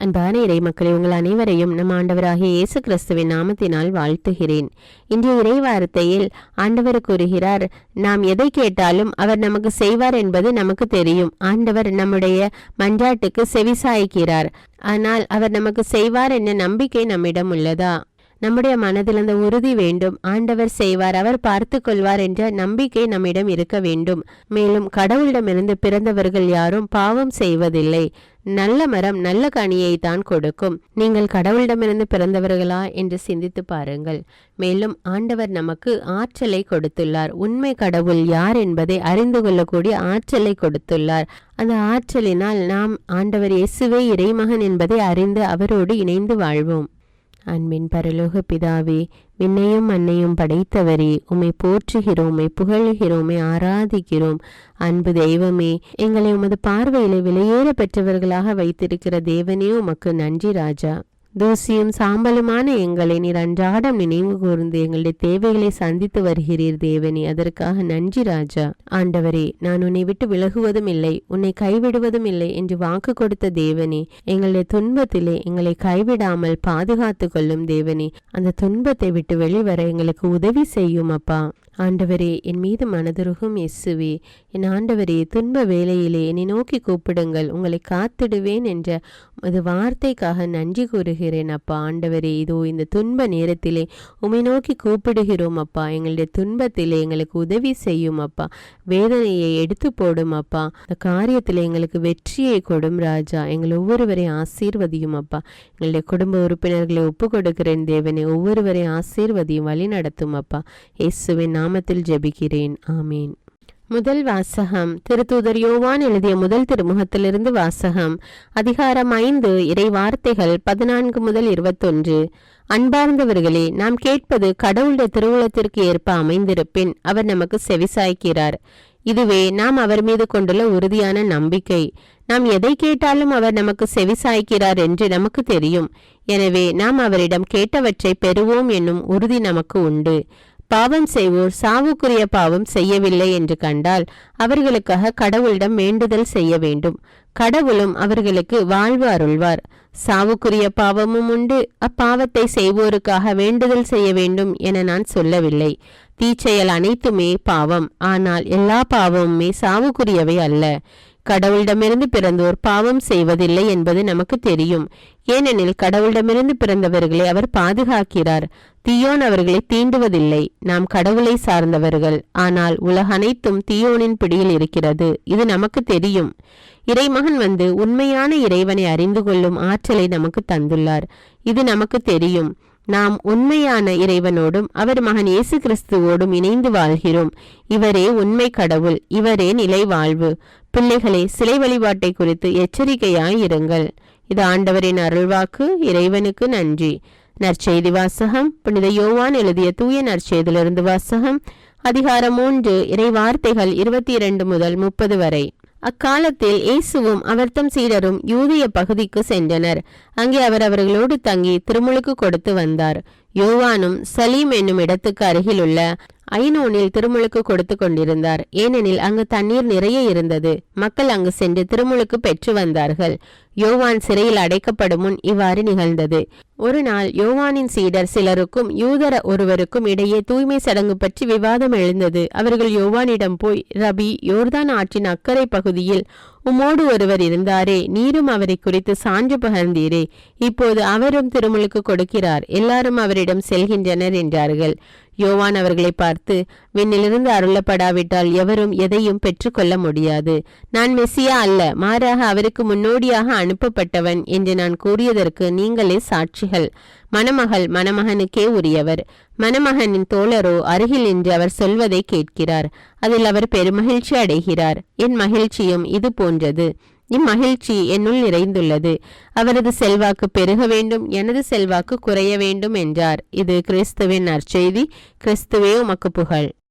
அன்பான இறை மக்களை, உங்கள் அனைவரையும் நம் ஆண்டவராகிய இயேசு கிறிஸ்துவின் நாமத்தினால் வாழ்த்துகிறேன். இன்றைய இறை வார்த்தையில் ஆண்டவர் கூறுகிறார், நாம் எதை கேட்டாலும் அவர் நமக்கு செய்வார் என்பது நமக்கு தெரியும். ஆண்டவர் நம்முடைய மன்றாட்டுக்கு செவிசாய்க்கிறார். ஆனால் அவர் நமக்கு செய்வார் என்ற நம்பிக்கை நம்மிடம் உள்ளதா? நம்முடைய மனதில் அந்த உறுதி வேண்டும். ஆண்டவர் செய்வார், அவர் பார்த்து கொள்வார் என்ற நம்பிக்கை நம்மிடம் இருக்க வேண்டும். மேலும் கடவுளிடமிருந்து பிறந்தவர்கள் யாரும் பாவம் செய்வதில்லை. நல்ல மரம் நல்ல கனியை தான் கொடுக்கும். நீங்கள் கடவுளிடமிருந்து பிறந்தவர்களா என்று சிந்தித்து பாருங்கள். மேலும் ஆண்டவர் நமக்கு ஆற்றலை கொடுத்துள்ளார். உண்மை கடவுள் யார் என்பதை அறிந்து கொள்ளக்கூடிய ஆற்றலை கொடுத்துள்ளார். அந்த ஆற்றலினால் நாம் ஆண்டவர் இயேசுவே இறைமகன் என்பதை அறிந்து அவரோடு இணைந்து வாழ்வோம். அன்பின் பரலோக பிதாவே, விண்ணையும் மண்ணையும் படைத்தவரே, உம்மை போற்றுகிறோம், உம்மை புகழுகிறோம், உம்மை ஆராதிக்கிறோம். அன்பு தெய்வமே, எங்களை உமது பார்வையிலே விலையேற பெற்றவர்களாக வைத்திருக்கிற தேவனே, உமக்கு நன்றி ராஜா. தூசியும் சாம்பலுமான எங்களை நீர் அன்றாடம் நினைவு கூர்ந்து எங்களுடைய தேவைகளை சந்தித்து வருகிறீர் தேவனே, அதற்காக நன்றி ராஜா. ஆண்டவரே, நான் உன்னை விட்டு விலகுவதும் இல்லை, உன்னை கைவிடுவதும் இல்லை என்று வாக்கு கொடுத்த தேவனே, எங்களுடைய துன்பத்திலே எங்களை கைவிடாமல் பாதுகாத்து கொள்ளும் தேவனே. அந்த துன்பத்தை விட்டு வெளிவர எங்களுக்கு உதவி செய்யும் அப்பா. ஆண்டவரே, என் மீது மனதுருகும் இயேசுவே, என் ஆண்டவரே, துன்ப வேளையிலே என்னை நோக்கி கூப்பிடுங்கள், உங்களை காத்திடுவேன் என்ற அது வார்த்தைக்காக நன்றி கூறுகிறேன் அப்பா. ஆண்டவரே, இதோ இந்த துன்ப நேரத்திலே உம்மை நோக்கி கூப்பிடுகிறோம் அப்பா. எங்களுடைய துன்பத்திலே எங்களுக்கு உதவி செய்யும் அப்பா. வேதனையை எடுத்து போடும் அப்பா. இந்த காரியத்தில் எங்களுக்கு வெற்றியை கொடும் ராஜா. எங்கள் ஒவ்வொருவரையும் ஆசீர்வதியும் அப்பா. எங்களுடைய குடும்ப உறுப்பினர்களை ஒப்பு கொடுக்கிறேன் தேவனை. ஒவ்வொருவரையும் ஆசீர்வதியும் வழி நடத்தும் அப்பா. இயேசுவின் நாமத்தில் ஜெபிக்கிறேன், ஆமீன். முதல் வாசகம் திருத்தூதர் யோவான் எழுதிய முதல் திருமுகத்திலிருந்து வாசகம். அதிகாரம் 5, இறை வார்த்தைகள் 14 முதல் 21. அன்பார்ந்தவர்களே, நாம் கேட்பது கடவுளுடைய திருவுளத்திற்கு ஏற்ப அமைந்திருப்பின் அவர் நமக்கு செவிசாய்க்கிறார். இதுவே நாம் அவர் மீது கொண்டுள்ள உறுதியான நம்பிக்கை. நாம் எதை கேட்டாலும் அவர் நமக்கு செவிசாய்க்கிறார் என்று நமக்கு தெரியும். எனவே நாம் அவரிடம் கேட்டவற்றை பெறுவோம் என்னும் உறுதி நமக்கு உண்டு. பாவம் செய்வோர் சாவுக்குரிய பாவம் செய்யவில்லை என்று கண்டால் அவர்களுக்காக கடவுளிடம் வேண்டுதல் செய்ய வேண்டும். கடவுளும் அவர்களுக்கு வாழ்வு அருள்வார். சாவுக்குரிய பாவமும் உண்டு. அப்பாவத்தை செய்வோருக்காக வேண்டுதல் செய்ய வேண்டும் என நான் சொல்லவில்லை. தீச்செயல் அனைத்துமே பாவம். ஆனால் எல்லா பாவமுமே சாவுக்குரியவை அல்ல. கடவுளிடமிருந்து பிறந்தோர் பாவம் செய்வதில்லை என்பது நமக்கு தெரியும். ஏனெனில் கடவுளிடமிருந்து பிறந்தவர்களை அவர் பாதுகாக்கிறார். தீயோன் அவர்களை தீண்டுவதில்லை. நாம் கடவுளை சார்ந்தவர்கள். ஆனால் உலக அனைத்தும் தீயோனின் பிடியில் இருக்கிறது. இது நமக்கு தெரியும். இறைமகன் வந்து உண்மையான இறைவனை அறிந்து கொள்ளும் ஆற்றலை நமக்கு தந்துள்ளார். இது நமக்கு தெரியும். நாம் உண்மையான இறைவனோடும் அவர் மகன் இயேசு கிறிஸ்துவோடும் இணைந்து வாழ்கிறோம். இவரே உண்மை கடவுள். இவரே நிலை வாழ்வு. பிள்ளைகளே, சிலை வழிபாட்டை குறித்து எச்சரிக்கையாயிருங்கள். இது ஆண்டவரின் அருள்வாக்கு. இறைவனுக்கு நன்றி. நற்செய்தி வாசகம். புனித யோவான் எழுதிய தூய நற்செய்தியிலிருந்து வாசகம். அதிகாரம் 3, இறை வார்த்தைகள் 22 முதல் 30 வரை. அக்காலத்தில் இயேசுவும் அவர்தம் சீடரும் யூதிய பகுதிக்கு சென்றனர். அங்கே அவர் அவர்களோடு தங்கி திருமுழுக்கு கொடுத்து வந்தார். யோவானும் சலீம் என்னும் இடத்துக்கு அருகிலுள்ள ஐனோனில் திருமுழுக்கு கொடுத்து கொண்டிருந்தார். ஏனெனில் அங்கு தண்ணீர் நிறைய இருந்தது. மக்கள் அங்கு சென்று திருமுழுக்கு பெற்று வந்தார்கள். யோவான் சிறையில் அடைக்கப்படும் முன் இவ்வாறு நிகழ்ந்தது. ஒரு நாள் யோவானின் சீடர் சிலருக்கும் யூதர ஒருவருக்கும் இடையே தூய்மை சடங்கு பற்றி விவாதம் எழுந்தது. அவர்கள் யோவானிடம் போய், ரபி, யோர்தான் ஆற்றின் அக்கறை பகுதியில் உம்மோடு ஒருவர் இருந்தாரே, நீரும் அவரை குறித்து சான்று பகர்ந்தீரே. இப்போது அவரும் திருமுழுக்கு கொடுக்கிறார். எல்லாரும் அவரிடம் செல்கின்றனர் என்றார்கள். யோவான் அவர்களை பார்த்து, விண்ணிலிருந்து அருளப்படாவிட்டால் எவரும் எதையும் பெற்றுக்கொள்ள முடியாது. நான் மெசியா அல்ல, மாறாக அவருக்கு முன்னோடியாக அனுப்பப்பட்டவன் என்று நான் கூறியதற்கு நீங்களே சாட்சிகள். மணமகள் மணமகனுக்கே உரியவர். மணமகனின் தோழரோ அருகில் நின்று அவர் சொல்வதை கேட்கிறார். அதில் அவர் பெருமகிழ்ச்சி அடைகிறார். என் மகிழ்ச்சியும் இது போன்றது. இம்மகிழ்ச்சி என்னுள் நிறைந்துள்ளது. அவரது செல்வாக்கு பெருக வேண்டும், எனது செல்வாக்கு குறைய வேண்டும் என்றார். இது கிறிஸ்துவின் நற்செய்தி. கிறிஸ்துவே உமக்கு புகழ்.